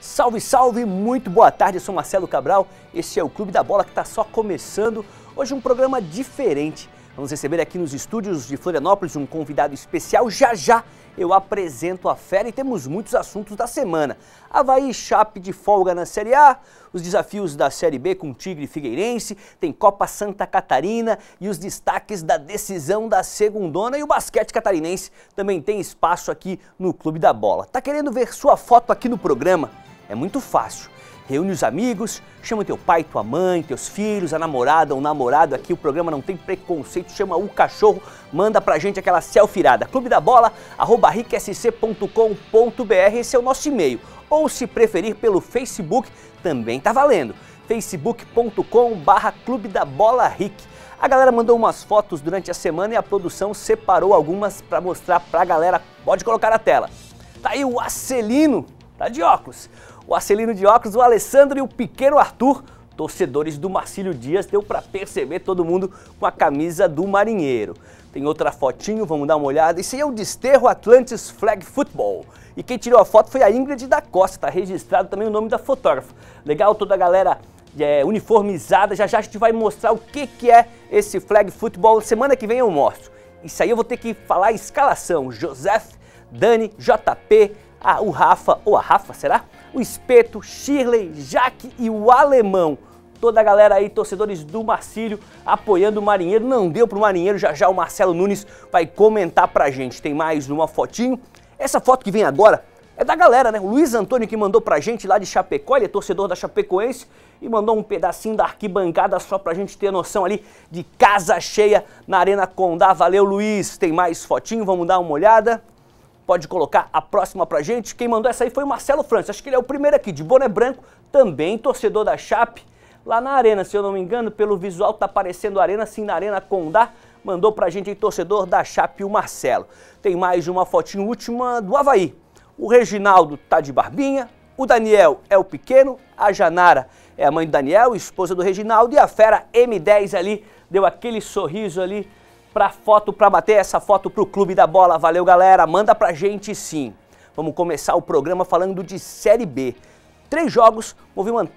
Salve, salve, muito boa tarde, eu sou Marcelo Cabral, esse é o Clube da Bola que está só começando. Hoje um programa diferente, vamos receber aqui nos estúdios de Florianópolis um convidado especial. Já eu apresento a fera e temos muitos assuntos da semana. Avaí e Chape de folga na Série A, os desafios da Série B com Tigre e Figueirense, tem Copa Santa Catarina e os destaques da decisão da segundona, e o basquete catarinense também tem espaço aqui no Clube da Bola. Tá querendo ver sua foto aqui no programa? É muito fácil. Reúne os amigos, chama teu pai, tua mãe, teus filhos, a namorada ou namorado. Aqui o programa não tem preconceito, chama o cachorro, manda pra gente aquela selfie irada. Clube da Bola, @ricsc.com.br, esse é o nosso e-mail. Ou se preferir pelo Facebook, também tá valendo. facebook.com/Clube da Bola RIC. A galera mandou umas fotos durante a semana e a produção separou algumas pra mostrar pra galera. Pode colocar na tela. Tá aí o Acelino, tá de óculos. O Acelino de óculos, o Alessandro e o pequeno Arthur, torcedores do Marcílio Dias, deu pra perceber todo mundo com a camisa do Marinheiro. Tem outra fotinho, vamos dar uma olhada. Esse aí é o Desterro Atlantis Flag Football. E quem tirou a foto foi a Ingrid da Costa, tá registrado também o nome da fotógrafa. Legal, toda a galera uniformizada, já a gente vai mostrar o que é esse Flag Football. Semana que vem eu mostro. Isso aí eu vou ter que falar a escalação. Joseph, Dani, JP, o Rafa, ou a Rafa, será? O Espeto, Shirley, Jaque e o Alemão. Toda a galera aí, torcedores do Marcílio, apoiando o Marinheiro. Não deu pro Marinheiro, já o Marcelo Nunes vai comentar pra gente. Tem mais uma fotinho. Essa foto que vem agora é da galera, né? O Luiz Antônio que mandou pra gente lá de Chapecó, ele é torcedor da Chapecoense e mandou um pedacinho da arquibancada só pra gente ter noção ali de casa cheia na Arena Condá. Valeu, Luiz. Tem mais fotinho, vamos dar uma olhada. Pode colocar a próxima pra gente. Quem mandou essa aí foi o Marcelo França. Acho que ele é o primeiro aqui, de boné branco, também torcedor da Chape. Lá na Arena, se eu não me engano, pelo visual tá aparecendo a Arena, sim, na Arena Condá. Mandou pra gente aí, torcedor da Chape, o Marcelo. Tem mais uma fotinho última do Avaí. O Reginaldo tá de barbinha, o Daniel é o pequeno, a Janara é a mãe do Daniel, esposa do Reginaldo, e a fera M10 ali deu aquele sorriso ali pra bater essa foto pro Clube da Bola. Valeu, galera, manda pra gente sim. Vamos começar o programa falando de Série B. 3 jogos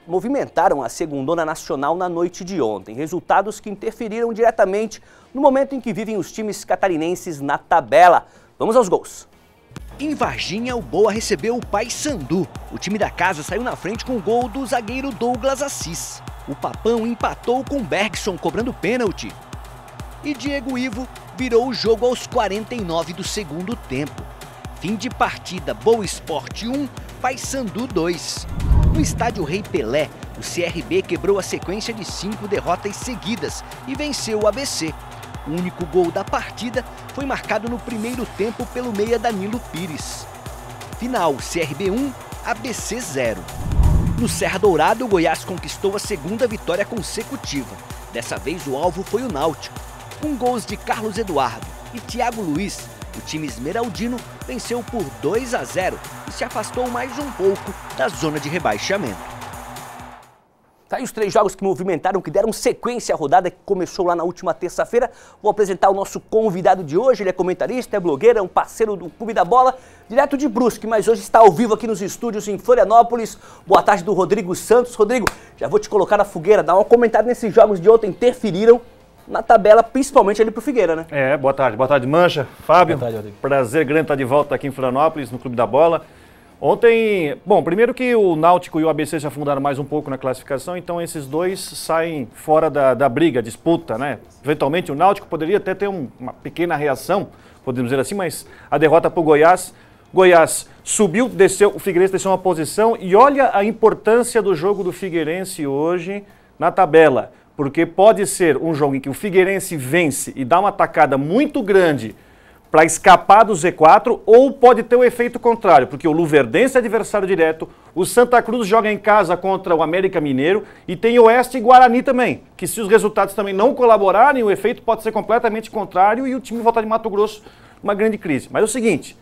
movimentaram a segundona nacional na noite de ontem. Resultados que interferiram diretamente no momento em que vivem os times catarinenses na tabela. Vamos aos gols. Em Varginha, o Boa recebeu o Paysandu. O time da casa saiu na frente com o gol do zagueiro Douglas Assis. O Papão empatou com Bergson cobrando pênalti. E Diego Ivo virou o jogo aos 49 do segundo tempo. Fim de partida, Boa Esporte 1, Paysandu 2. No estádio Rei Pelé, o CRB quebrou a sequência de 5 derrotas seguidas e venceu o ABC. O único gol da partida foi marcado no primeiro tempo pelo meia Danilo Pires. Final, CRB 1, ABC 0. No Serra Dourada, o Goiás conquistou a segunda vitória consecutiva. Dessa vez o alvo foi o Náutico. Com gols de Carlos Eduardo e Thiago Luiz, o time esmeraldino venceu por 2-0 e se afastou mais um pouco da zona de rebaixamento. Tá aí os 3 jogos que movimentaram, que deram sequência à rodada que começou lá na última terça-feira. Vou apresentar o nosso convidado de hoje, ele é comentarista, é blogueiro, é um parceiro do Clube da Bola, direto de Brusque, mas hoje está ao vivo aqui nos estúdios em Florianópolis. Boa tarde do Rodrigo Santos. Rodrigo, já vou te colocar na fogueira, dá um comentário nesses jogos de ontem, interferiram na tabela, principalmente ali pro Figueira, né? Boa tarde Mancha, Fábio, boa tarde, Rodrigo. Prazer grande estar de volta aqui em Florianópolis, no Clube da Bola. Ontem, primeiro que o Náutico e o ABC se afundaram mais um pouco na classificação, então esses dois saem fora da briga, disputa, né? Eventualmente o Náutico poderia até ter uma pequena reação, podemos dizer assim, mas a derrota para o Goiás subiu, desceu, o Figueirense desceu uma posição e olha a importância do jogo do Figueirense hoje na tabela, porque pode ser um jogo em que o Figueirense vence e dá uma tacada muito grande para escapar do Z4, ou pode ter o efeito contrário, porque o Luverdense é adversário direto, o Santa Cruz joga em casa contra o América Mineiro e tem Oeste e Guarani também, que se os resultados também não colaborarem, o efeito pode ser completamente contrário e o time voltar de Mato Grosso numa grande crise. Mas é o seguinte,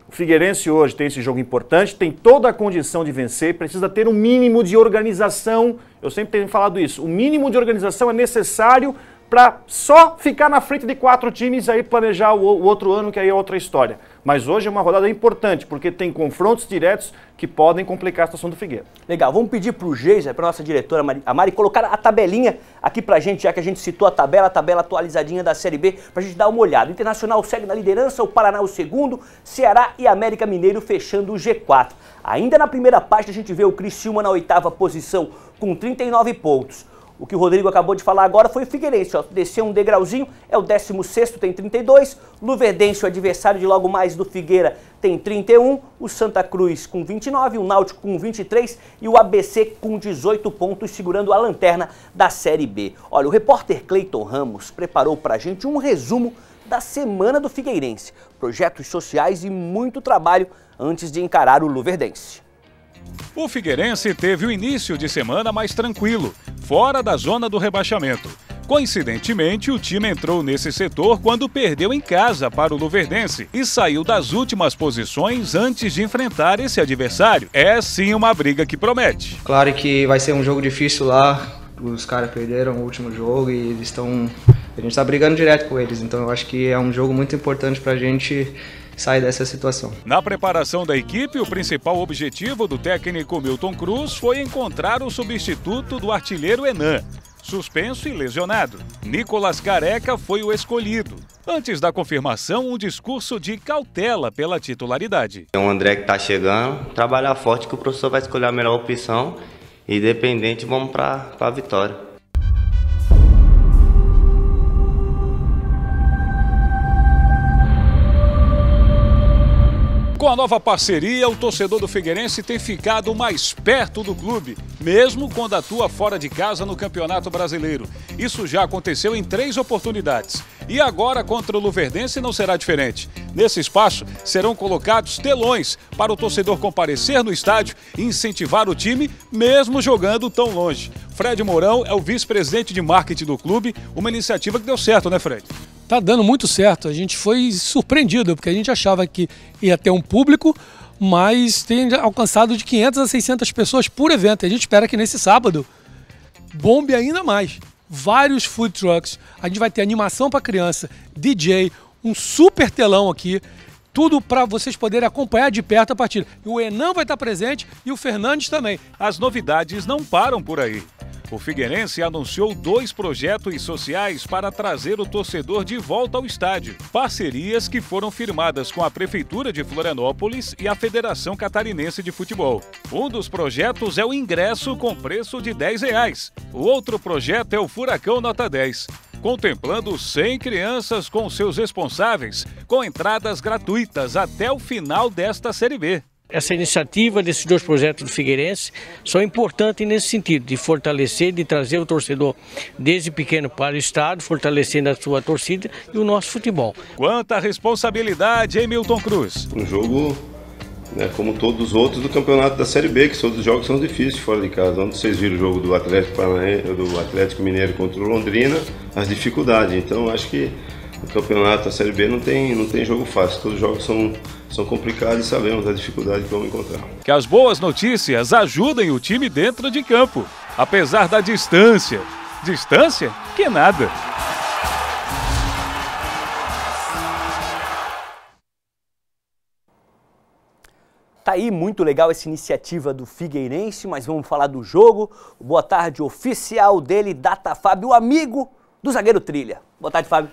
o Figueirense hoje tem esse jogo importante, tem toda a condição de vencer, precisa ter um mínimo de organização, eu sempre tenho falado isso, o mínimo de organização é necessário para só ficar na frente de 4 times e aí planejar o outro ano, que aí é outra história. Mas hoje é uma rodada importante, porque tem confrontos diretos que podem complicar a situação do Figueira. Legal, vamos pedir para o Geisa, para nossa diretora a Mari, colocar a tabelinha aqui para a gente, já que a gente citou a tabela atualizadinha da Série B, para a gente dar uma olhada. O Internacional segue na liderança, o Paraná o segundo, Ceará e América Mineiro fechando o G4. Ainda na primeira parte a gente vê o Criciúma na 8ª posição com 39 pontos. O que o Rodrigo acabou de falar agora foi o Figueirense, ó, desceu um degrauzinho, é o 16º, tem 32, Luverdense, o adversário de logo mais do Figueira, tem 31, o Santa Cruz com 29, o Náutico com 23 e o ABC com 18 pontos, segurando a lanterna da Série B. Olha, o repórter Cleiton Ramos preparou pra gente um resumo da semana do Figueirense, projetos sociais e muito trabalho antes de encarar o Luverdense. O Figueirense teve o início de semana mais tranquilo, fora da zona do rebaixamento. Coincidentemente, o time entrou nesse setor quando perdeu em casa para o Luverdense e saiu das últimas posições antes de enfrentar esse adversário. É sim uma briga que promete. Claro que vai ser um jogo difícil lá, os caras perderam o último jogo e eles estão... A gente está brigando direto com eles, então eu acho que é um jogo muito importante para a gente sair dessa situação. Na preparação da equipe, o principal objetivo do técnico Milton Cruz foi encontrar o substituto do artilheiro Henan, suspenso e lesionado. Nicolas Careca foi o escolhido. Antes da confirmação, um discurso de cautela pela titularidade. É o André que está chegando, trabalhar forte que o professor vai escolher a melhor opção, independente, vamos para a vitória. Com a nova parceria, o torcedor do Figueirense tem ficado mais perto do clube, mesmo quando atua fora de casa no Campeonato Brasileiro. Isso já aconteceu em 3 oportunidades. E agora contra o Luverdense não será diferente. Nesse espaço serão colocados telões para o torcedor comparecer no estádio e incentivar o time, mesmo jogando tão longe. Fred Mourão é o vice-presidente de marketing do clube, uma iniciativa que deu certo, né, Fred? Tá dando muito certo, a gente foi surpreendido, porque a gente achava que ia ter um público, mas tem alcançado de 500 a 600 pessoas por evento. A gente espera que nesse sábado bombe ainda mais. Vários food trucks, a gente vai ter animação para criança, DJ, um super telão aqui, tudo para vocês poderem acompanhar de perto a partida. E o Henan vai estar presente e o Fernandes também. As novidades não param por aí. O Figueirense anunciou 2 projetos sociais para trazer o torcedor de volta ao estádio. Parcerias que foram firmadas com a Prefeitura de Florianópolis e a Federação Catarinense de Futebol. Um dos projetos é o ingresso com preço de R$10. O outro projeto é o Furacão Nota 10, contemplando 100 crianças com seus responsáveis, com entradas gratuitas até o final desta Série B. Essa iniciativa desses 2 projetos do Figueirense são importantes nesse sentido, de fortalecer, de trazer o torcedor desde pequeno para o estádio, fortalecendo a sua torcida e o nosso futebol. Quanta responsabilidade, hein, Milton Cruz? Um jogo, né, como todos os outros do campeonato da Série B, que todos os jogos são difíceis fora de casa. Onde vocês viram o jogo do Atlético Mineiro contra o Londrina, as dificuldades. Então acho que o campeonato da Série B não tem jogo fácil, todos os jogos são complicados e sabemos da dificuldade que vamos encontrar. Que as boas notícias ajudem o time dentro de campo, apesar da distância. Distância? Que nada! Tá aí, muito legal essa iniciativa do Figueirense, mas vamos falar do jogo. Boa tarde oficial dele, Data Fábio, amigo do zagueiro Trilha. Boa tarde, Fábio.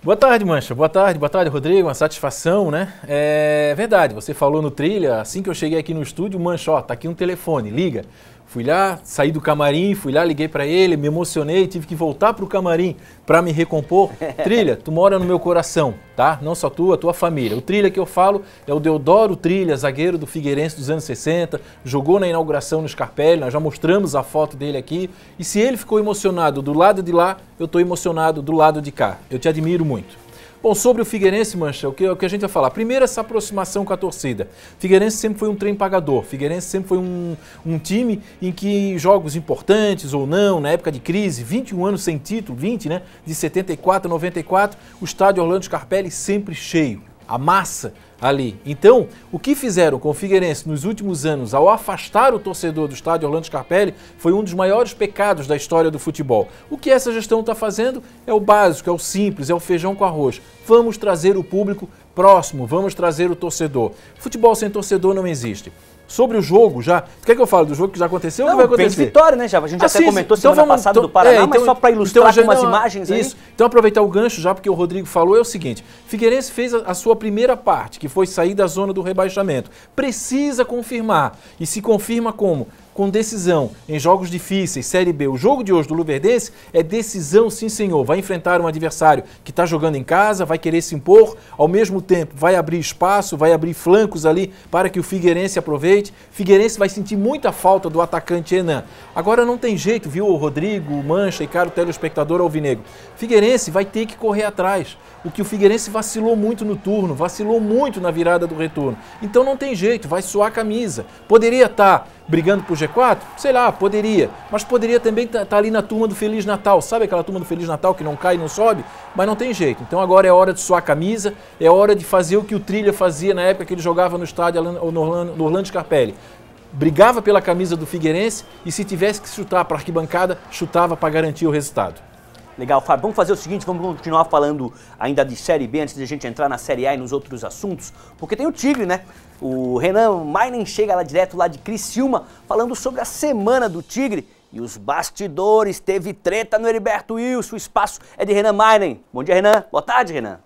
Boa tarde, Mancha. Boa tarde, Rodrigo. Uma satisfação, né? É verdade, você falou no Trilha, assim que eu cheguei aqui no estúdio, Mancha, ó, tá aqui um telefone, liga. Fui lá, saí do camarim, liguei pra ele, me emocionei, tive que voltar pro camarim pra me recompor. Trilha, tu mora no meu coração, tá? Não só tu, a tua família. O Trilha que eu falo é o Deodoro Trilha, zagueiro do Figueirense dos anos 60, jogou na inauguração no Scarpelli, nós já mostramos a foto dele aqui. E se ele ficou emocionado do lado de lá, eu tô emocionado do lado de cá. Eu te admiro muito. Bom, sobre o Figueirense, Mancha, o que a gente vai falar? Primeiro, essa aproximação com a torcida. Figueirense sempre foi um trem pagador. Figueirense sempre foi um time em que jogos importantes ou não, na época de crise, 21 anos sem título, 20, né? De 74 a 94, o estádio Orlando Scarpelli sempre cheio. a massa ali. Então, o que fizeram com o Figueirense nos últimos anos ao afastar o torcedor do estádio Orlando Scarpelli foi um dos maiores pecados da história do futebol. O que essa gestão está fazendo é o básico, é o simples, é o feijão com arroz. Vamos trazer o público próximo, vamos trazer o torcedor. Futebol sem torcedor não existe. Sobre o jogo, já... Tu quer que eu fale do jogo que já aconteceu ou que vai acontecer? Vem vitória, né? A gente já até comentou semana passada do Paraná, mas só para ilustrar com umas imagens aí. Isso. Então aproveitar o gancho já, porque o Rodrigo falou, é o seguinte. Figueirense fez a sua primeira parte, que foi sair da zona do rebaixamento. Precisa confirmar. E se confirma como? Com decisão, em jogos difíceis, Série B. O jogo de hoje do Luverdense é decisão, sim senhor. Vai enfrentar um adversário que está jogando em casa, vai querer se impor, ao mesmo tempo vai abrir espaço, vai abrir flancos ali para que o Figueirense aproveite. Figueirense vai sentir muita falta do atacante Enan. Agora não tem jeito, viu, o Rodrigo, o Mancha e caro telespectador alvinegro. Figueirense vai ter que correr atrás. O que o Figueirense vacilou muito no turno, vacilou muito na virada do retorno. Então não tem jeito, vai suar a camisa. Poderia estar brigando por G4? Sei lá, poderia. Mas poderia também estar ali na turma do Feliz Natal. Sabe aquela turma do Feliz Natal que não cai e não sobe? Mas não tem jeito. Então agora é hora de suar a camisa, é hora de fazer o que o Trilha fazia na época que ele jogava no estádio no Orlando Scarpelli. Brigava pela camisa do Figueirense e se tivesse que chutar para a arquibancada, chutava para garantir o resultado. Legal, Fábio. Vamos fazer o seguinte, vamos continuar falando ainda de Série B antes de a gente entrar na Série A e nos outros assuntos, porque tem o Tigre, né? O Renan Mainen chega lá direto lá de Criciúma, falando sobre a semana do Tigre e os bastidores. Teve treta no Heriberto Wilson, o espaço é de Renan Mainen. Bom dia, Renan. Boa tarde, Renan.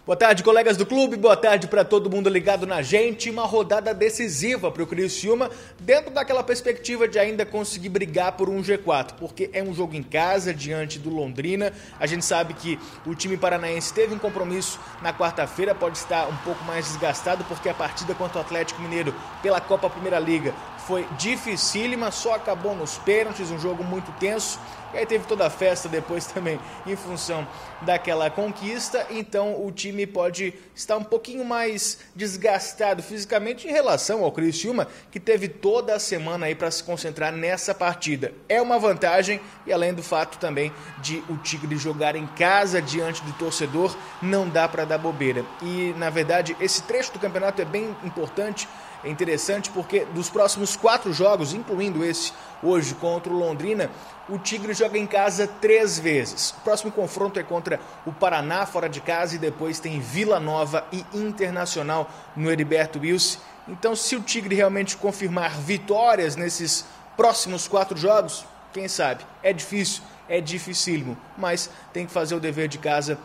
Boa tarde, colegas do clube, boa tarde para todo mundo ligado na gente. Uma rodada decisiva para o Criciúma, dentro daquela perspectiva de ainda conseguir brigar por um G4, porque é um jogo em casa, diante do Londrina. A gente sabe que o time paranaense teve um compromisso na quarta-feira, pode estar um pouco mais desgastado, porque a partida contra o Atlético Mineiro pela Copa Primeira Liga foi dificílima, só acabou nos pênaltis, um jogo muito tenso. E aí teve toda a festa depois também em função daquela conquista, então o time pode estar um pouquinho mais desgastado fisicamente em relação ao Criciúma, que teve toda a semana aí para se concentrar nessa partida. É uma vantagem e além do fato também de o Tigre jogar em casa diante do torcedor, não dá para dar bobeira. E na verdade esse trecho do campeonato é bem importante, é interessante porque dos próximos 4 jogos, incluindo esse hoje contra o Londrina, o Tigre joga em casa 3 vezes. O próximo confronto é contra o Paraná fora de casa e depois tem Vila Nova e Internacional no Heriberto Wilson. Então, se o Tigre realmente confirmar vitórias nesses próximos 4 jogos, quem sabe? É difícil, é dificílimo, mas tem que fazer o dever de casa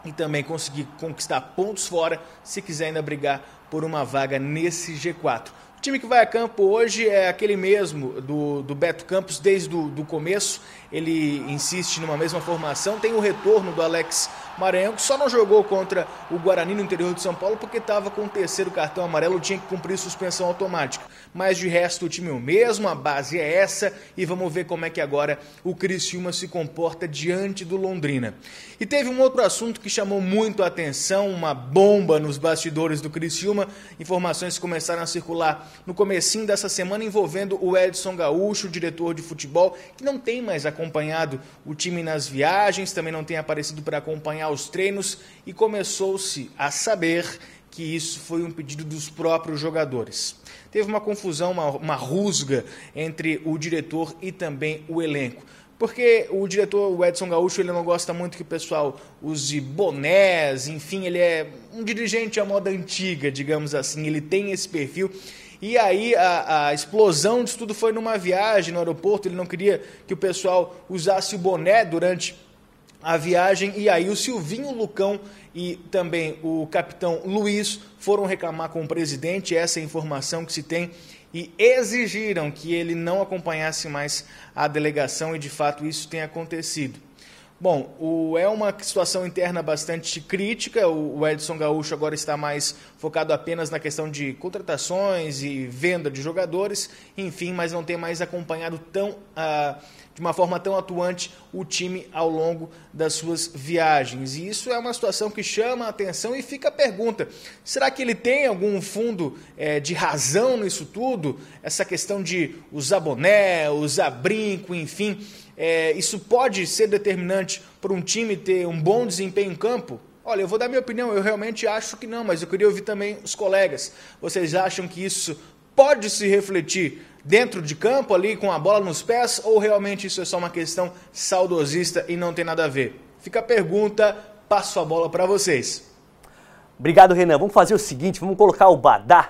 e também conseguir conquistar pontos fora se quiser ainda brigar por uma vaga nesse G4. O time que vai a campo hoje é aquele mesmo do Beto Campos desde o começo. Ele insiste numa mesma formação. Tem o retorno do Alex Maranhão, que só não jogou contra o Guarani no interior de São Paulo porque estava com o 3º cartão amarelo, tinha que cumprir suspensão automática. Mas de resto o time é o mesmo, a base é essa e vamos ver como é que agora o Criciúma se comporta diante do Londrina. E teve um outro assunto que chamou muito a atenção, uma bomba nos bastidores do Criciúma. Informações começaram a circular no comecinho dessa semana envolvendo o Edson Gaúcho, diretor de futebol, que não tem mais acompanhado o time nas viagens, também não tem aparecido para acompanhar os treinos e começou-se a saber que isso foi um pedido dos próprios jogadores. Teve uma confusão, uma rusga entre o diretor e também o elenco. Porque o diretor, o Edson Gaúcho, ele não gosta muito que o pessoal use bonés, enfim, ele é um dirigente à moda antiga, digamos assim, ele tem esse perfil. E aí a explosão disso tudo foi numa viagem no aeroporto, ele não queria que o pessoal usasse o boné durante a viagem, e aí o Silvinho Lucão e também o capitão Luiz foram reclamar com o presidente, essa é a informação que se tem, e exigiram que ele não acompanhasse mais a delegação, e de fato isso tem acontecido. Bom, é uma situação interna bastante crítica, o Edson Gaúcho agora está mais focado apenas na questão de contratações e venda de jogadores, enfim, mas não tem mais acompanhado de uma forma tão atuante o time ao longo das suas viagens. E isso é uma situação que chama a atenção e fica a pergunta, será que ele tem algum fundo de razão nisso tudo? Essa questão de usar boné, usar brinco, enfim... isso pode ser determinante para um time ter um bom desempenho em campo? Olha, eu vou dar minha opinião, eu realmente acho que não, mas eu queria ouvir também os colegas. Vocês acham que isso pode se refletir dentro de campo, ali com a bola nos pés, ou realmente isso é só uma questão saudosista e não tem nada a ver? Fica a pergunta, passo a bola para vocês. Obrigado, Renan. Vamos fazer o seguinte, vamos colocar o Badá,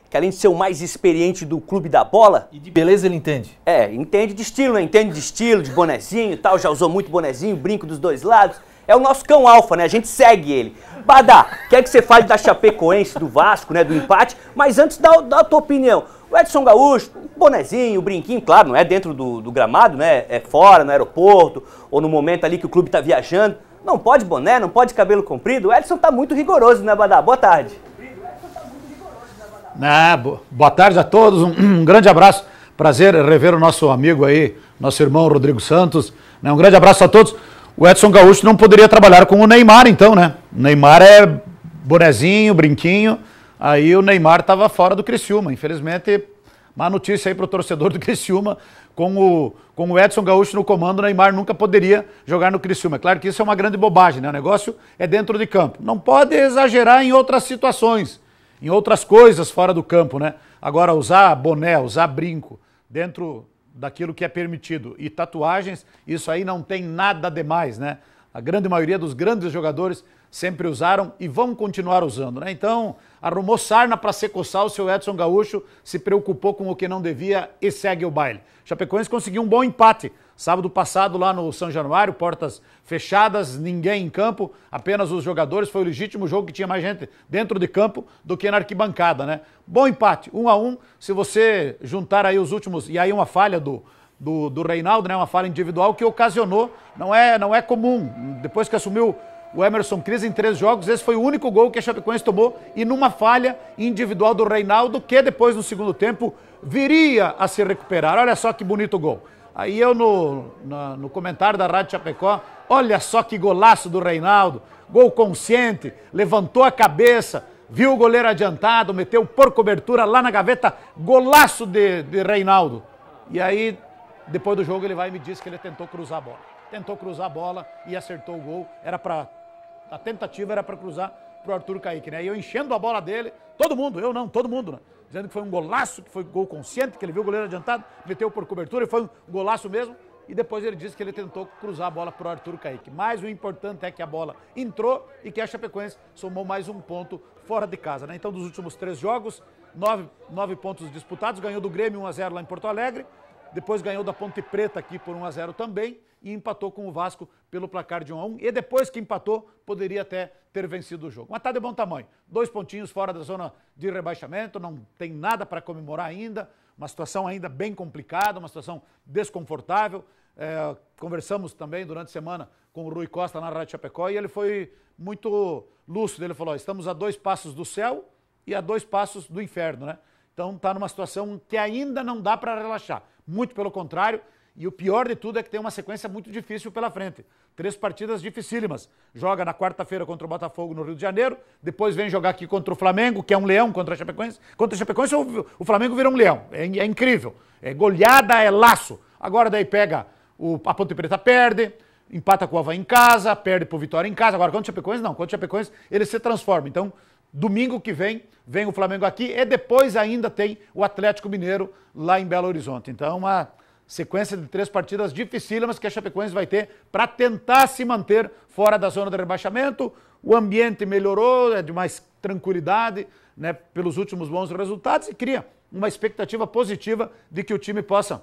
que além de ser o mais experiente do clube da bola... E de beleza ele entende. Entende de estilo, né? Entende de estilo, de bonezinho e tal, já usou muito bonezinho, brinco dos dois lados. É o nosso cão alfa, né? A gente segue ele. Badá, quer que você fale da Chapecoense, do Vasco, né? Do empate, mas antes dá a tua opinião. O Edson Gaúcho, bonezinho, brinquinho, claro, não é dentro do gramado, né? É fora, no aeroporto, ou no momento ali que o clube tá viajando. Não pode boné, não pode cabelo comprido. O Edson tá muito rigoroso, né, Badá? Boa tarde. Boa tarde a todos, um grande abraço, prazer rever o nosso amigo aí, nosso irmão Rodrigo Santos, né? Um grande abraço a todos. O Edson Gaúcho não poderia trabalhar com o Neymar então, né? O Neymar é bonezinho, brinquinho, aí o Neymar estava fora do Criciúma, infelizmente, má notícia aí para o torcedor do Criciúma, com o Edson Gaúcho no comando, o Neymar nunca poderia jogar no Criciúma. Claro que isso é uma grande bobagem, né? O negócio é dentro de campo, não pode exagerar em outras situações, em outras coisas fora do campo, né? Agora, usar boné, usar brinco dentro daquilo que é permitido e tatuagens, isso aí não tem nada demais, né? A grande maioria dos grandes jogadores sempre usaram e vão continuar usando, né? Então, arrumou sarna para se coçar, o seu Edson Gaúcho se preocupou com o que não devia e segue o baile. Chapecoense conseguiu um bom empate sábado passado lá no São Januário, portas fechadas, ninguém em campo, apenas os jogadores, foi o legítimo jogo que tinha mais gente dentro de campo do que na arquibancada, né? Bom empate, 1-1, se você juntar aí os últimos, e aí uma falha do Reinaldo, né? Uma falha individual que ocasionou, não é comum, depois que assumiu o Emerson Cris em 3 jogos, esse foi o único gol que a Chapecoense tomou e numa falha individual do Reinaldo, que depois no segundo tempo viria a se recuperar. Olha só que bonito gol. Aí eu no comentário da Rádio Chapecó, olha só que golaço do Reinaldo, gol consciente, levantou a cabeça, viu o goleiro adiantado, meteu por cobertura lá na gaveta, golaço de Reinaldo. E aí, depois do jogo, ele vai e me diz que ele tentou cruzar a bola. Tentou cruzar a bola e acertou o gol, a tentativa era para cruzar pro Arthur Kaique, né? E eu enchendo a bola dele, todo mundo, né? Dizendo que foi um golaço, que foi gol consciente, que ele viu o goleiro adiantado, meteu por cobertura e foi um golaço mesmo. E depois ele disse que ele tentou cruzar a bola pro Arthur Kaique. Mas o importante é que a bola entrou e que a Chapecoense somou mais um ponto fora de casa, né? Então, dos últimos 3 jogos, 9 pontos disputados, ganhou do Grêmio 1-0 lá em Porto Alegre, depois ganhou da Ponte Preta aqui por 1-0 também e empatou com o Vasco pelo placar de 1-1. E depois que empatou, poderia até ter vencido o jogo. Mas tá de bom tamanho. 2 pontinhos fora da zona de rebaixamento, não tem nada para comemorar ainda. Uma situação ainda bem complicada, uma situação desconfortável. Conversamos também durante a semana com o Rui Costa na Rádio Chapecó e ele foi muito lúcido. Ele falou, estamos a 2 passos do céu e a 2 passos do inferno, né? Então está numa situação que ainda não dá para relaxar. Muito pelo contrário, e o pior de tudo é que tem uma sequência muito difícil pela frente. 3 partidas dificílimas. Joga na quarta-feira contra o Botafogo no Rio de Janeiro, depois vem jogar aqui contra o Flamengo, que é um leão contra a Chapecoense. Contra a Chapecoense o Flamengo vira um leão. É incrível. É goleada, é laço. Agora daí pega a Ponte Preta, perde, empata com o Avaí em casa, perde pro Vitória em casa. Agora contra o Chapecoense não. Contra o Chapecoense ele se transforma. Então, domingo que vem o Flamengo aqui e depois ainda tem o Atlético Mineiro lá em Belo Horizonte. Então, uma sequência de 3 partidas dificílimas que a Chapecoense vai ter para tentar se manter fora da zona de rebaixamento. O ambiente melhorou, é de mais tranquilidade, né, pelos últimos bons resultados e cria uma expectativa positiva de que o time possa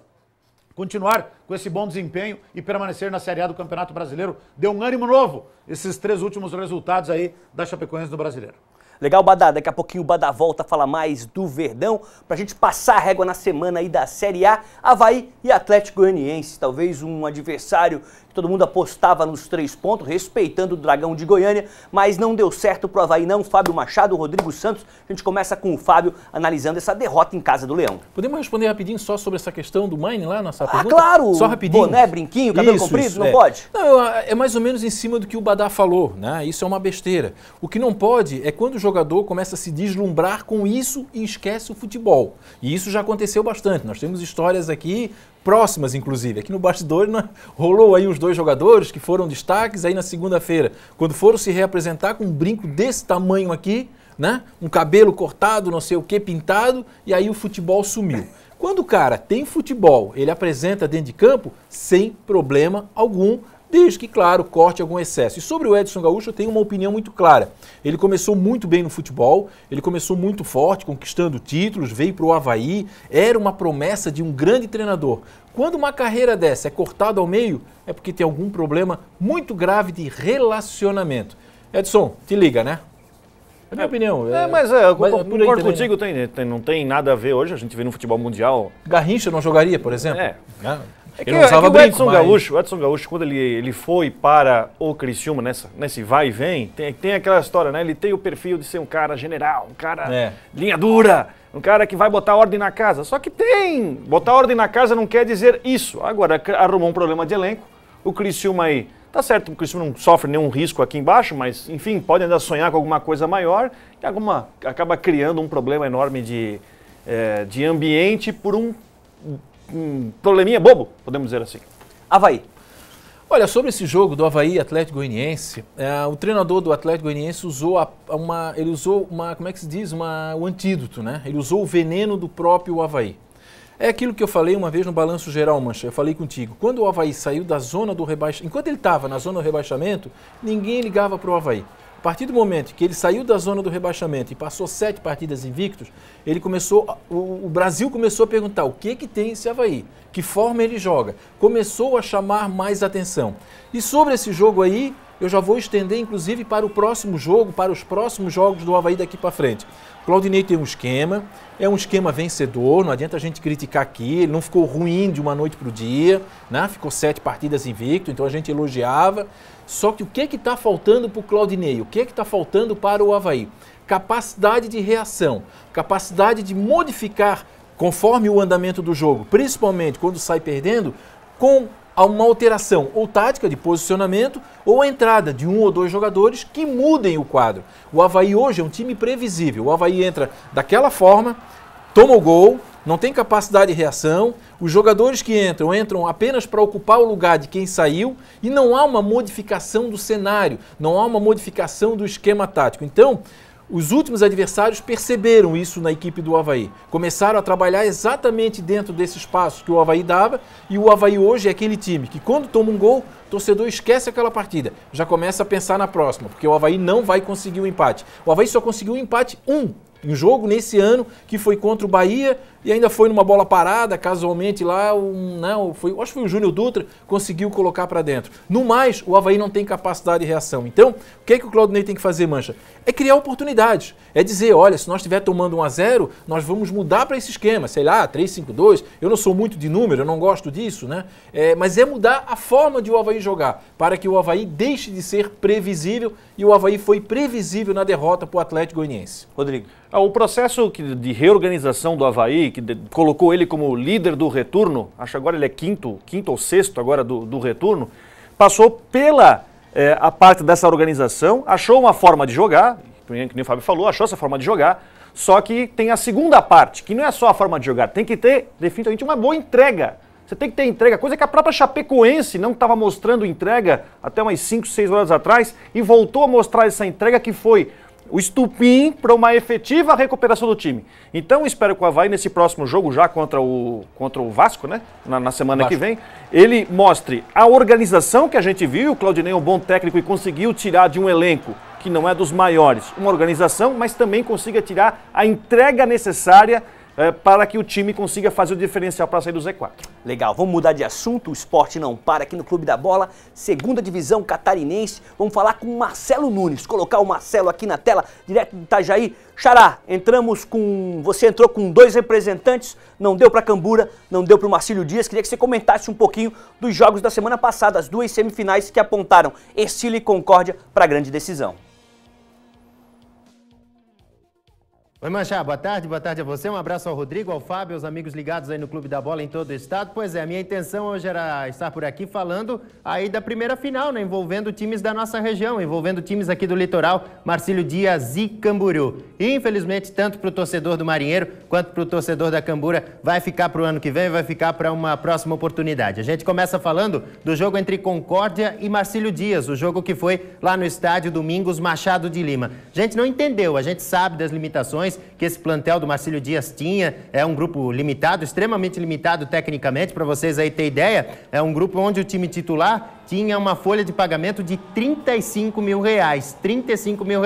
continuar com esse bom desempenho e permanecer na Série A do Campeonato Brasileiro. Deu um ânimo novo esses 3 últimos resultados aí da Chapecoense no Brasileiro. Legal, Badá, daqui a pouquinho o Badá volta a falar mais do Verdão, pra gente passar a régua na semana aí da Série A, Avaí e Atlético Goianiense, talvez um adversário que todo mundo apostava nos 3 pontos, respeitando o Dragão de Goiânia, mas não deu certo pro Avaí não, Fábio Machado, Rodrigo Santos, a gente começa com o Fábio analisando essa derrota em casa do Leão. Podemos responder rapidinho só sobre essa questão do Mine lá, nossa pergunta? Claro! Só rapidinho. Boné, brinquinho, cabelo comprido, não pode? Não, é mais ou menos em cima do que o Badá falou, né? Isso é uma besteira. O que não pode é quando o jogador começa a se deslumbrar com isso e esquece o futebol. E isso já aconteceu bastante. Nós temos histórias aqui próximas, inclusive. Aqui no bastidor rolou aí uns 2 jogadores que foram destaques aí na segunda-feira, quando foram se reapresentar com um brinco desse tamanho aqui, né? Um cabelo cortado, não sei o que, pintado, e aí o futebol sumiu. Quando o cara tem futebol, ele apresenta dentro de campo, sem problema algum, desde que, claro, corte algum excesso. E sobre o Edson Gaúcho, eu tenho uma opinião muito clara. Ele começou muito bem no futebol, ele começou muito forte, conquistando títulos, veio para o Avaí, era uma promessa de um grande treinador. Quando uma carreira dessa é cortada ao meio, é porque tem algum problema muito grave de relacionamento. Edson, te liga, né? É a minha opinião. Eu concordo contigo, não tem nada a ver hoje, a gente vê no futebol mundial. Garrincha não jogaria, por exemplo? Ele não usava brinco, o Edson Gaúcho, quando ele foi para o Criciúma, nesse vai e vem, tem aquela história, né? Ele tem o perfil de ser um cara general, um cara linha dura, um cara que vai botar ordem na casa. Só que botar ordem na casa não quer dizer isso. Agora, arrumou um problema de elenco, o Criciúma aí, tá certo, o Criciúma não sofre nenhum risco aqui embaixo, mas, enfim, pode ainda sonhar com alguma coisa maior e acaba criando um problema enorme de ambiente por um probleminha bobo, podemos dizer assim. Avaí. Olha, sobre esse jogo do Avaí e Atlético Goianiense, o treinador do Atlético Goianiense usou como é que se diz? O antídoto, né? Ele usou o veneno do próprio Avaí. É aquilo que eu falei uma vez no Balanço Geral, Mancha, eu falei contigo. Quando o Avaí saiu da zona do rebaixamento, enquanto ele estava na zona do rebaixamento, ninguém ligava para o Avaí. A partir do momento que ele saiu da zona do rebaixamento e passou 7 partidas invictos, o Brasil começou a perguntar o que tem esse Avaí, que forma ele joga. Começou a chamar mais atenção. E sobre esse jogo aí, eu já vou estender inclusive para o próximo jogo, para os próximos jogos do Avaí daqui para frente. O Claudinei tem um esquema, é um esquema vencedor, não adianta a gente criticar aqui, ele não ficou ruim de uma noite para o dia, né? Ficou 7 partidas invicto, então a gente elogiava. Só que o que está faltando para o Claudinei? O que está faltando para o Avaí? Capacidade de reação, capacidade de modificar conforme o andamento do jogo, principalmente quando sai perdendo, com uma alteração ou tática de posicionamento ou a entrada de 1 ou 2 jogadores que mudem o quadro. O Avaí hoje é um time previsível. O Avaí entra daquela forma, toma o gol, não tem capacidade de reação, os jogadores que entram apenas para ocupar o lugar de quem saiu e não há uma modificação do cenário, não há uma modificação do esquema tático. Então, os últimos adversários perceberam isso na equipe do Avaí. Começaram a trabalhar exatamente dentro desse espaço que o Avaí dava e o Avaí hoje é aquele time que quando toma um gol, o torcedor esquece aquela partida. Já começa a pensar na próxima, porque o Avaí não vai conseguir o empate. O Avaí só conseguiu um empate em jogo nesse ano, que foi contra o Bahia e ainda foi numa bola parada, casualmente lá, acho que foi o Júnior Dutra, conseguiu colocar para dentro. No mais, o Avaí não tem capacidade de reação. Então, o que o Claudinei tem que fazer, Mancha? É criar oportunidades. É dizer, olha, se nós estiver tomando 1-0, nós vamos mudar para esse esquema, sei lá, 3-5-2. Eu não sou muito de número, eu não gosto disso, né? Mas é mudar a forma de o Avaí jogar, para que o Avaí deixe de ser previsível, e o Avaí foi previsível na derrota para o Atlético Goianiense. Rodrigo. O processo de reorganização do Avaí, que colocou ele como líder do retorno, acho que agora ele é quinto ou sexto agora do retorno, passou pela a parte dessa organização, achou uma forma de jogar, que nem o Fábio falou, achou essa forma de jogar, só que tem a segunda parte, que não é só a forma de jogar, tem que ter definitivamente uma boa entrega. Você tem que ter entrega, coisa que a própria Chapecoense não estava mostrando entrega até umas 5, 6 horas atrás e voltou a mostrar essa entrega que foi o estupim para uma efetiva recuperação do time. Então espero que o Avaí nesse próximo jogo já contra o Vasco, né? Na semana que vem, ele mostre a organização que a gente viu. O Claudinei é um bom técnico e conseguiu tirar de um elenco que não é dos maiores uma organização, mas também consiga tirar a entrega necessária para que o time consiga fazer o diferencial para sair do Z4. Legal, vamos mudar de assunto, o esporte não para aqui no Clube da Bola, segunda divisão catarinense, vamos falar com o Marcelo Nunes, colocar o Marcelo aqui na tela, direto de Itajaí. Xará, você entrou com 2 representantes, não deu para Cambura, não deu para o Marcílio Dias, queria que você comentasse um pouquinho dos jogos da semana passada, as 2 semifinais que apontaram Ercília e Concórdia para a grande decisão. Oi, Manchá, boa tarde a você, um abraço ao Rodrigo, ao Fábio, aos amigos ligados aí no Clube da Bola em todo o estado. Pois é, a minha intenção hoje era estar por aqui falando aí da primeira final, né, envolvendo times da nossa região, envolvendo times aqui do litoral, Marcílio Dias e Camboriú. E, infelizmente, tanto para o torcedor do Marinheiro quanto para o torcedor da Cambura, vai ficar para o ano que vem, vai ficar para uma próxima oportunidade. A gente começa falando do jogo entre Concórdia e Marcílio Dias, o jogo que foi lá no estádio Domingos Machado de Lima. A gente não entendeu, a gente sabe das limitações que esse plantel do Marcílio Dias tinha, é um grupo limitado, extremamente limitado tecnicamente, para vocês aí terem ideia, é um grupo onde o time titular tinha uma folha de pagamento de R$35 mil, R$35 mil.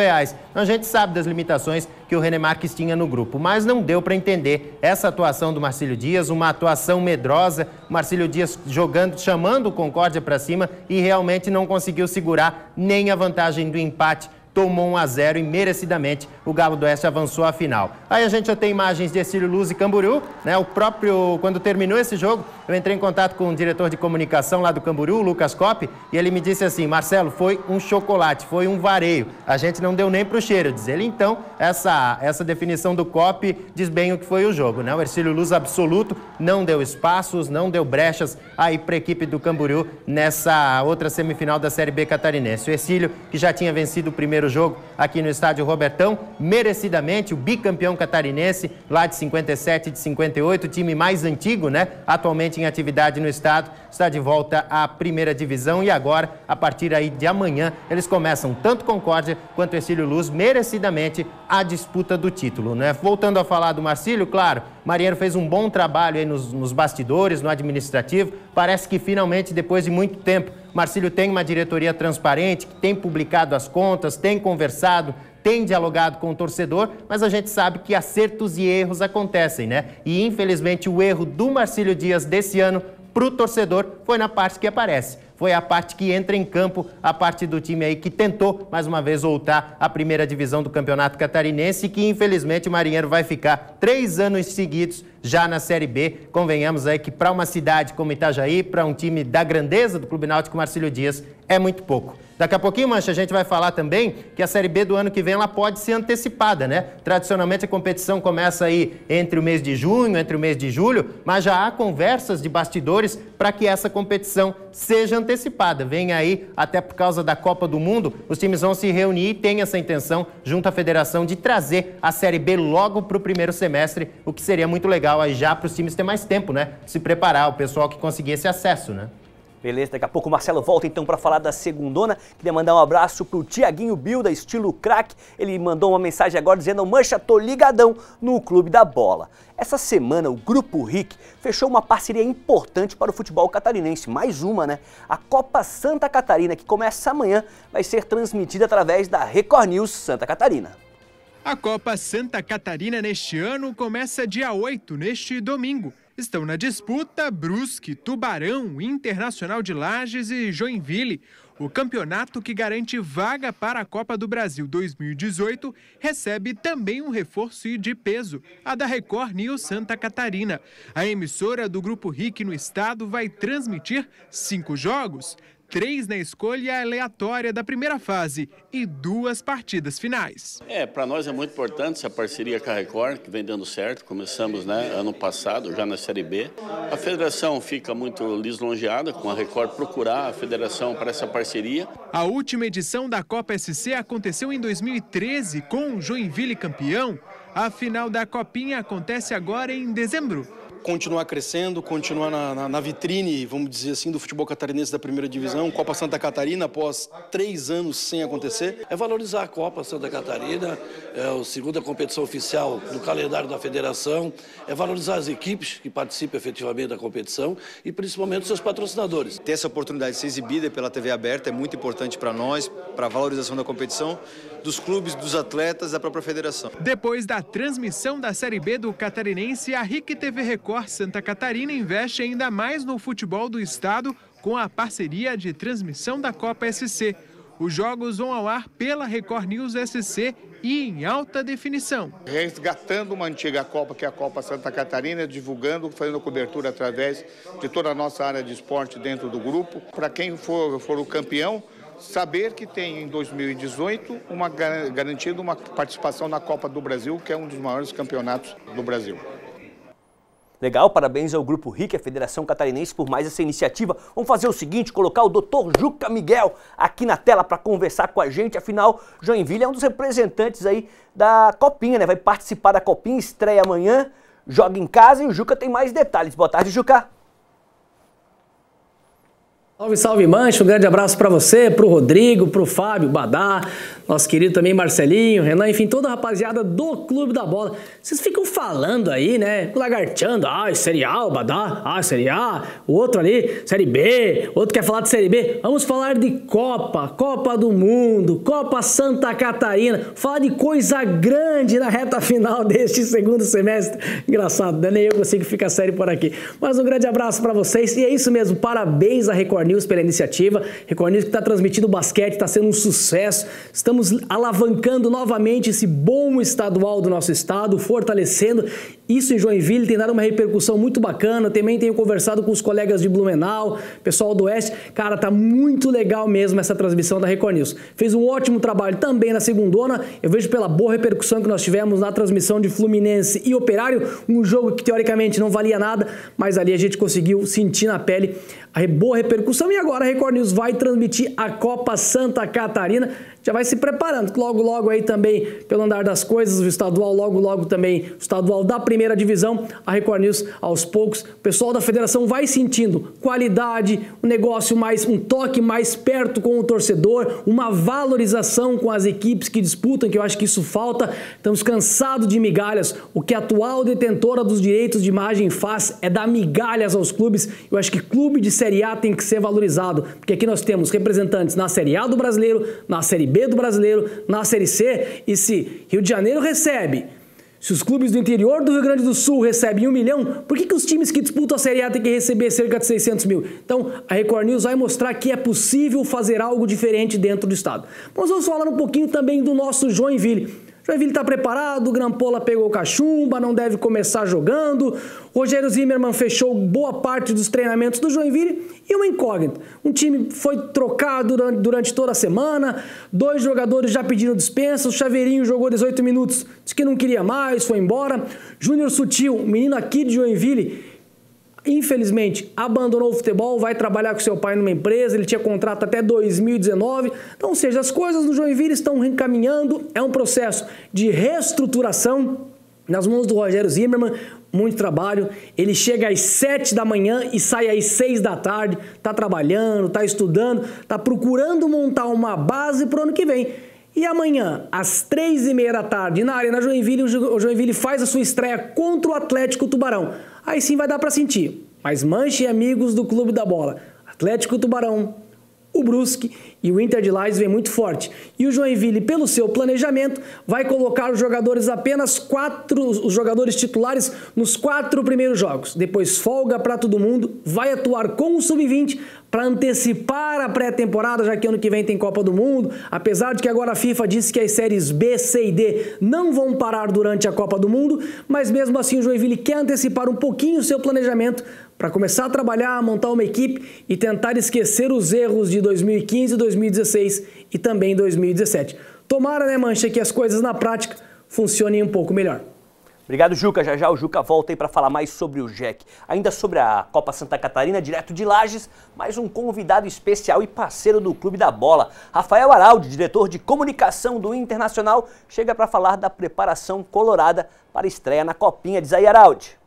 Então a gente sabe das limitações que o René Marques tinha no grupo, mas não deu para entender essa atuação do Marcílio Dias, uma atuação medrosa, o Marcílio Dias jogando, chamando o Concórdia para cima e realmente não conseguiu segurar nem a vantagem do empate. Tomou 1-0 e merecidamente o Galo do Oeste avançou à final. Aí a gente já tem imagens de Ercílio Luz e Camboriú, né? O próprio, quando terminou esse jogo, eu entrei em contato com o diretor de comunicação lá do Camboriú, o Lucas Coppi, e ele me disse assim: Marcelo, foi um chocolate, foi um vareio. A gente não deu nem pro cheiro, diz ele. Então, essa definição do Coppi diz bem o que foi o jogo, né? O Ercílio Luz absoluto, não deu espaços, não deu brechas aí para a equipe do Camboriú nessa outra semifinal da Série B catarinense. O Ercílio, que já tinha vencido o primeiro jogo aqui no estádio Robertão, merecidamente, o bicampeão catarinense lá de 57 e de 58, o time mais antigo, né? Atualmente em atividade no estado, está de volta à primeira divisão e agora, a partir aí de amanhã, eles começam tanto Concórdia quanto Ercílio Luz, merecidamente, a disputa do título, né? Voltando a falar do Marcílio, claro, o Marinheiro fez um bom trabalho aí nos bastidores, no administrativo, parece que finalmente, depois de muito tempo, Marcílio tem uma diretoria transparente, que tem publicado as contas, tem conversado, tem dialogado com o torcedor, mas a gente sabe que acertos e erros acontecem, né? E infelizmente o erro do Marcílio Dias desse ano para o torcedor foi na parte que aparece. Foi a parte que entra em campo, a parte do time aí que tentou, mais uma vez, voltar à primeira divisão do Campeonato Catarinense e que, infelizmente, o Marinheiro vai ficar 3 anos seguidos já na Série B. Convenhamos aí que para uma cidade como Itajaí, para um time da grandeza do Clube Náutico Marcílio Dias, é muito pouco. Daqui a pouquinho, Mancha, a gente vai falar também que a Série B do ano que vem ela pode ser antecipada, né? Tradicionalmente a competição começa aí entre o mês de junho, entre o mês de julho, mas já há conversas de bastidores para que essa competição seja antecipada. Vem aí, até por causa da Copa do Mundo, os times vão se reunir e tem essa intenção, junto à federação, de trazer a Série B logo para o primeiro semestre, o que seria muito legal aí já para os times ter mais tempo, né? Se preparar, o pessoal que conseguir esse acesso, né? Beleza, daqui a pouco o Marcelo volta então para falar da segundona. Queria mandar um abraço pro Tiaguinho Bilda, estilo craque. Ele mandou uma mensagem agora dizendo: Mancha, tô ligadão no Clube da Bola. Essa semana o Grupo RIC fechou uma parceria importante para o futebol catarinense. Mais uma, né? A Copa Santa Catarina, que começa amanhã, vai ser transmitida através da Record News Santa Catarina. A Copa Santa Catarina neste ano começa dia 8, neste domingo. Estão na disputa Brusque, Tubarão, Internacional de Lages e Joinville. O campeonato que garante vaga para a Copa do Brasil 2018 recebe também um reforço de peso, a da Record News Santa Catarina. A emissora do Grupo RIC no estado vai transmitir 5 jogos, 3 na escolha aleatória da primeira fase e 2 partidas finais. Para nós é muito importante essa parceria com a Record, que vem dando certo. Começamos ano passado, já na Série B. A federação fica muito lisonjeada com a Record procurar a federação para essa parceria. A última edição da Copa SC aconteceu em 2013 com o Joinville campeão. A final da Copinha acontece agora em dezembro. Continuar crescendo, continuar na vitrine, vamos dizer assim, do futebol catarinense da primeira divisão, Copa Santa Catarina, após 3 anos sem acontecer. É valorizar a Copa Santa Catarina, é a segunda competição oficial do calendário da federação, é valorizar as equipes que participam efetivamente da competição e principalmente os seus patrocinadores. Ter essa oportunidade de ser exibida pela TV aberta é muito importante para nós, para a valorização da competição, dos clubes, dos atletas e da própria federação. Depois da transmissão da Série B do Catarinense, a RIC TV Record Santa Catarina investe ainda mais no futebol do estado com a parceria de transmissão da Copa SC. Os jogos vão ao ar pela Record News SC e em alta definição. Resgatando uma antiga Copa, que é a Copa Santa Catarina, divulgando, fazendo cobertura através de toda a nossa área de esporte dentro do grupo. Para quem for o campeão, saber que tem em 2018 garantida uma participação na Copa do Brasil, que é um dos maiores campeonatos do Brasil. Legal, parabéns ao Grupo RIC, a Federação Catarinense, por mais essa iniciativa. Vamos fazer o seguinte, colocar o Dr. Juca Miguel aqui na tela para conversar com a gente. Afinal, Joinville é um dos representantes aí da Copinha, né? Vai participar da Copinha, estreia amanhã, joga em casa e o Juca tem mais detalhes. Boa tarde, Juca. Salve, salve, Mancha. Um grande abraço para você, para o Rodrigo, para o Fábio, Badá, nosso querido também Marcelinho, Renan, enfim, toda a rapaziada do Clube da Bola. Vocês ficam falando aí, né, lagarteando, Série A, o Badá, Série A, o outro ali, Série B, outro quer falar de Série B. Vamos falar de Copa, Copa do Mundo, Copa Santa Catarina, falar de coisa grande na reta final deste segundo semestre. Engraçado, né? Nem eu consigo ficar sério por aqui. Mas um grande abraço para vocês e é isso mesmo, parabéns a Record News pela iniciativa. Record News que está transmitindo basquete, está sendo um sucesso. Estamos alavancando novamente esse bom estadual do nosso estado, fortalecendo. Isso em Joinville tem dado uma repercussão muito bacana. Também tenho conversado com os colegas de Blumenau, pessoal do Oeste. Cara, tá muito legal mesmo essa transmissão da Record News. Fez um ótimo trabalho também na segundona. Eu vejo pela boa repercussão que nós tivemos na transmissão de Fluminense e Operário, um jogo que teoricamente não valia nada, mas ali a gente conseguiu sentir na pele a boa repercussão. E agora a Record News vai transmitir a Copa Santa Catarina. Já vai se preparando, logo logo aí também, pelo andar das coisas, o estadual, logo logo também, o estadual da primeira divisão, a Record News, aos poucos, o pessoal da federação vai sentindo qualidade, um negócio mais, um toque mais perto com o torcedor, uma valorização com as equipes que disputam, que eu acho que isso falta. Estamos cansados de migalhas. O que a atual detentora dos direitos de imagem faz é dar migalhas aos clubes. Eu acho que clube de Série A tem que ser valorizado, porque aqui nós temos representantes na Série A do Brasileiro, na Série B do Brasileiro, na Série C, e se Rio de Janeiro recebe, se os clubes do interior do Rio Grande do Sul recebem 1 milhão, por que os times que disputam a Série A têm que receber cerca de 600 mil? Então, a Record News vai mostrar que é possível fazer algo diferente dentro do estado. Mas vamos falar um pouquinho também do nosso Joinville. Joinville está preparado, o Grampola pegou cachumba, não deve começar jogando. Rogério Zimmermann fechou boa parte dos treinamentos do Joinville e uma incógnita. Um time foi trocado durante toda a semana, 2 jogadores já pediram dispensa, o Chaveirinho jogou 18 minutos, disse que não queria mais, foi embora. Júnior Sutil, menino aqui de Joinville, infelizmente abandonou o futebol, vai trabalhar com seu pai numa empresa, ele tinha contrato até 2019, então, ou seja, as coisas no Joinville estão encaminhando, é um processo de reestruturação nas mãos do Rogério Zimmermann, muito trabalho, ele chega às 7 da manhã e sai às 6 da tarde, está trabalhando, está estudando, está procurando montar uma base para o ano que vem. E amanhã, às 3h30 da tarde, na Arena Joinville, o Joinville faz a sua estreia contra o Atlético Tubarão. Aí sim vai dar para sentir. Mas Mancha e amigos do Clube da Bola, Atlético Tubarão, o Brusque e o Inter de Lages vem muito forte. E o Joinville, pelo seu planejamento, vai colocar os jogadores os jogadores titulares nos 4 primeiros jogos. Depois folga para todo mundo, vai atuar com o Sub-20 para antecipar a pré-temporada, já que ano que vem tem Copa do Mundo. Apesar de que agora a FIFA disse que as séries B, C e D não vão parar durante a Copa do Mundo, mas mesmo assim o Joinville quer antecipar um pouquinho o seu planejamento para começar a trabalhar, montar uma equipe e tentar esquecer os erros de 2015, 2016 e também 2017. Tomara, né, Mancha, que as coisas na prática funcionem um pouco melhor. Obrigado, Juca. Já já o Juca volta aí para falar mais sobre o JEC. Ainda sobre a Copa Santa Catarina, direto de Lages, mais um convidado especial e parceiro do Clube da Bola. Rafael Araldi, diretor de comunicação do Internacional, chega para falar da preparação colorada para a estreia na Copinha. Diz aí, Araldi.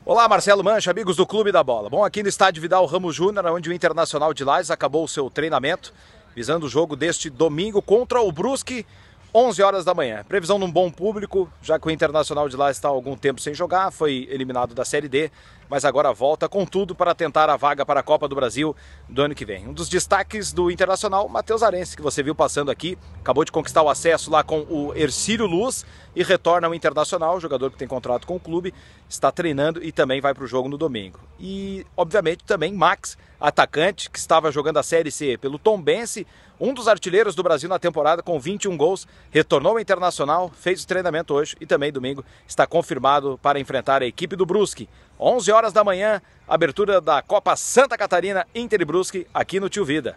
Olá, Marcelo Mancha, amigos do Clube da Bola. Bom, aqui no estádio Vidal Ramos Júnior, onde o Internacional de Lages acabou o seu treinamento, visando o jogo deste domingo contra o Brusque, 11 horas da manhã. Previsão de um bom público, já que o Internacional de Lages está há algum tempo sem jogar, foi eliminado da Série D, mas agora volta com tudo para tentar a vaga para a Copa do Brasil do ano que vem. Um dos destaques do Internacional, Matheus Arense, que você viu passando aqui, acabou de conquistar o acesso lá com o Ercílio Luz e retorna ao Internacional, jogador que tem contrato com o clube, está treinando e também vai para o jogo no domingo. E, obviamente, também Max, atacante, que estava jogando a Série C pelo Tombense, um dos artilheiros do Brasil na temporada com 21 gols, retornou ao Internacional, fez o treinamento hoje e também domingo está confirmado para enfrentar a equipe do Brusque. 11 horas da manhã, abertura da Copa Santa Catarina Inter e Brusque aqui no Tio Vida.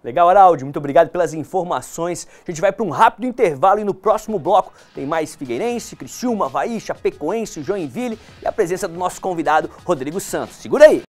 Legal, Araldi, muito obrigado pelas informações. A gente vai para um rápido intervalo e no próximo bloco tem mais Figueirense, Criciúma, Avaí, Chapecoense, Joinville e a presença do nosso convidado Rodrigo Santos. Segura aí!